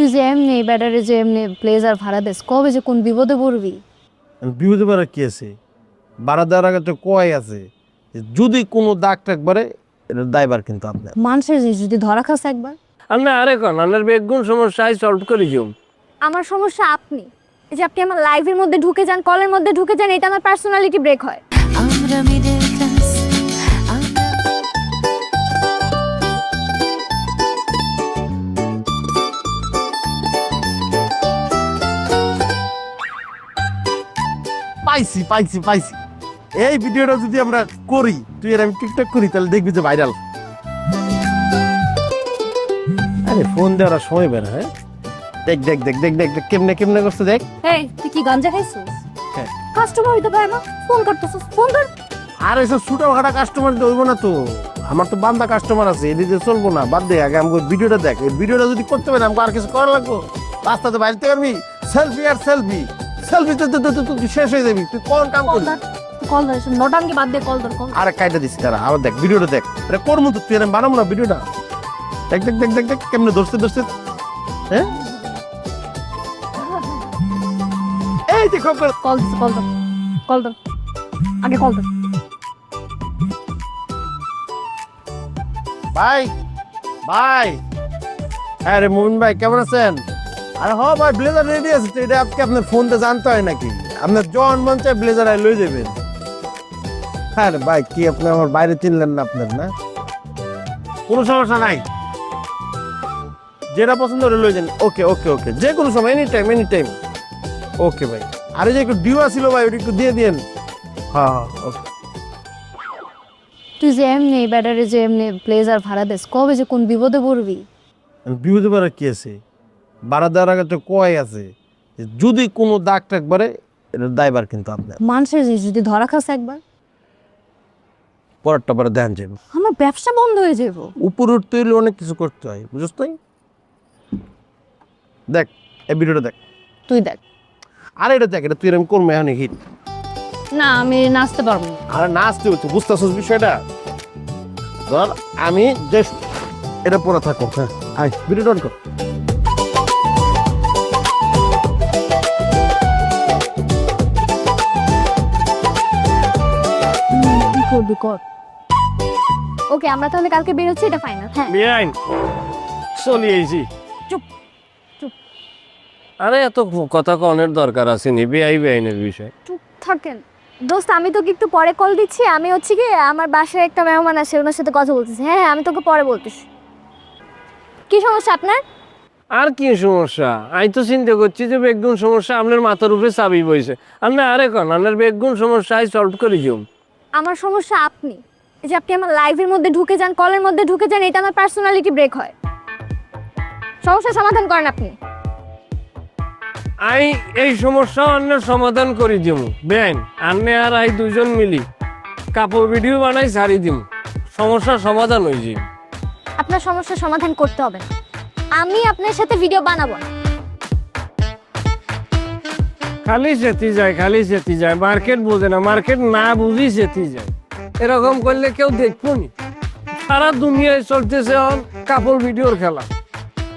তুই যে এমনি ব্যাটারে যে এমনি ব্লেজার ভাড়া দেস কবে যে কোন বিপদে পড়বি? বিপদে পারার কি আছে? ভাড়া দেওয়ার আগে তো কয় আছে যে যদি কোনো দাগ টাক বাড়ে এটা দায়বার কিন্তু আপনার। মানুষের জিনিস যদি ধরা খাস একবার। আপনি আরে কন আপনার বেগুন সমস্যা সলভ করে দিও। আমার সমস্যা আপনি, এই যে আপনি আমার লাইভের মধ্যে ঢুকে যান, কলের মধ্যে ঢুকে যান, এটা আমার পার্সোনালিটি ব্রেক হয়। আমরা মিডল ক্লাস পাইছি পাইছি পাইছি। এই ভিডিওটা যদি আমরা করি, তুই আর আমি টিকটক করি, তাহলে দেখবি যে ভাইরাল। আরে ফোন দেওয়ার আর সময় বের, হ্যাঁ দেখ দেখ দেখ দেখ দেখ দেখ কেমনে কেমনে করছে দেখ। এই তুই কি গাঞ্জা খাইছিস? হ্যাঁ। কাস্টমার হইতে পারে না, ফোন করতেছিস, ফোন ধর। আর এসব ছোটখাটো কাস্টমার হইব না তো, আমার তো বান্দা কাস্টমার আছে, এদিকে চলবো না। বাদ দে, আগে আমাকে ভিডিওটা দেখ। এই ভিডিওটা যদি করতে পারি আমাকে আর কিছু করা লাগবো? রাস্তাতে বাইরতে পারবি? সেলফি আর সেলফি, সেলফিতে তো তুই শেষ হয়ে যাবি। তুই কোন কাম কল করবি? ধর, কল ধর, নটাঙ্কি বাদ দে, কল ধর, কল। আরে কাইটা দিছি তারা, আবার দেখ ভিডিওটা দেখ। আরে করবো তো, তুই আর আমি বানাবো না ভিডিওটা? দেখ দেখ দেখ দেখ দেখ কেমনে ধরছে ধরছে। হ্যাঁ এই যে খবর। কল দিস, কল ধর, কল ধর, আগে কল ধর। ভাই ভাই, হ্যাঁ রে মুমিন ভাই, কেমন আছেন? আরে হ ভাই, ব্লেজার রেডি আছে তো। এটা আপনি আপনার ফোনতে জানতে হয় নাকি? আপনার জন মন চায় ব্লেজার আই লই যাবেন। হ্যাঁ রে ভাই, কি আপনি আমার বাইরে চিনলেন না আপনার? না কোনো সমস্যা নাই, যেটা পছন্দ করে লই যান। ওকে ওকে ওকে, যে কোনো সময়, এনি টাইম এনি টাইম। ওকে ভাই। আরে যে একটু ডিউ ছিল ভাই, ওটা একটু দিয়ে দিন। হ্যাঁ হ্যাঁ ওকে। তুই যে এমনি ব্যাটারে যে এমনি ব্লেজার ভাড়া দেস কবে যে কোন বিপদে পড়বি? বিপদে পারার কি আছে? ভাড়া দেওয়ার আগে তো কয় আছে যে যদি কোনো দাগ টাক বাড়ে এটা দায়বার কিন্তু আপনার। মানুষের জিনিস যদি ধরা খাস একবার, পরেরটা পরে ধ্যান যাবে। আমার ব্যবসা বন্ধ হয়ে যাব। উপর উঠতে হইলে অনেক কিছু করতে হয়, বুঝছ তাই? দেখ এই ভিডিওটা দেখ। তুই দেখ। আর এটা দেখ, এটা তুই আমি করবো এখন হিট। না, আমি নাচতে পারবো না। আর নাচতে হচ্ছে, বুঝতেছিস বিষয়টা? ধর আমি জাস্ট এটা পরে থাকো। হ্যাঁ আয় ভিডিওটা অন কর। কি করবি কর। ওকে, আমরা তাহলে কালকে বের হচ্ছি, এটা ফাইনাল। হ্যাঁ বেআইন চলি আইছি। চুপ চুপ আরে এত কথা কনের দরকার আছে নি বেআইনের বিষয়? চুপ থাকেন। দোস্ত, আমি তোকে একটু পরে কল দিচ্ছি। আমি হচ্ছে কি আমার বাসায় একটা মেহমান আছে, ওনার সাথে কথা বলতেছি। হ্যাঁ আমি তোকে পরে বলতেছি। কি সমস্যা আপনার? আর কি সমস্যা? আমি তো চিন্তা করছি যে বেগুন সমস্যা আপনার মাথার উপরে চাবি বইছে। আপনি আরে কন আপনার বেগুন সমস্যা সলভ করে দিও। আমার সমস্যা আপনি, এই যে আপনি আমার লাইভের মধ্যে ঢুকে যান, কলের মধ্যে ঢুকে যান, এটা আমার পার্সোনালিটি ব্রেক হয়। সমস্যার সমাধান করেন আপনি। আই এই সমস্যা অন্যের সমাধান করে দিমু। বেআইন আন্নে আর আই দুজন মিলি কাপড় ভিডিও বানাই ছাড়ি দিমু, সমস্যার সমাধান হয়ে যাবে। আপনার সমস্যার সমাধান করতে হবে না, আমি আপনার সাথে ভিডিও বানাবো না। খালি যেতে যায়, মার্কেট বোঝে না, মার্কেট না বুঝি যেতে যায়। এরকম করলে কেউ দেখবো নি? সারা দুনিয়ায় চলতেছে কাপড় ভিডিওর খেলা।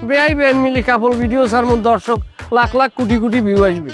বেআই মিলি কাপড় ভিডিও ছাড়মু, দর্শক লাখ লাখ কোটি কোটি ভিউ আসবে।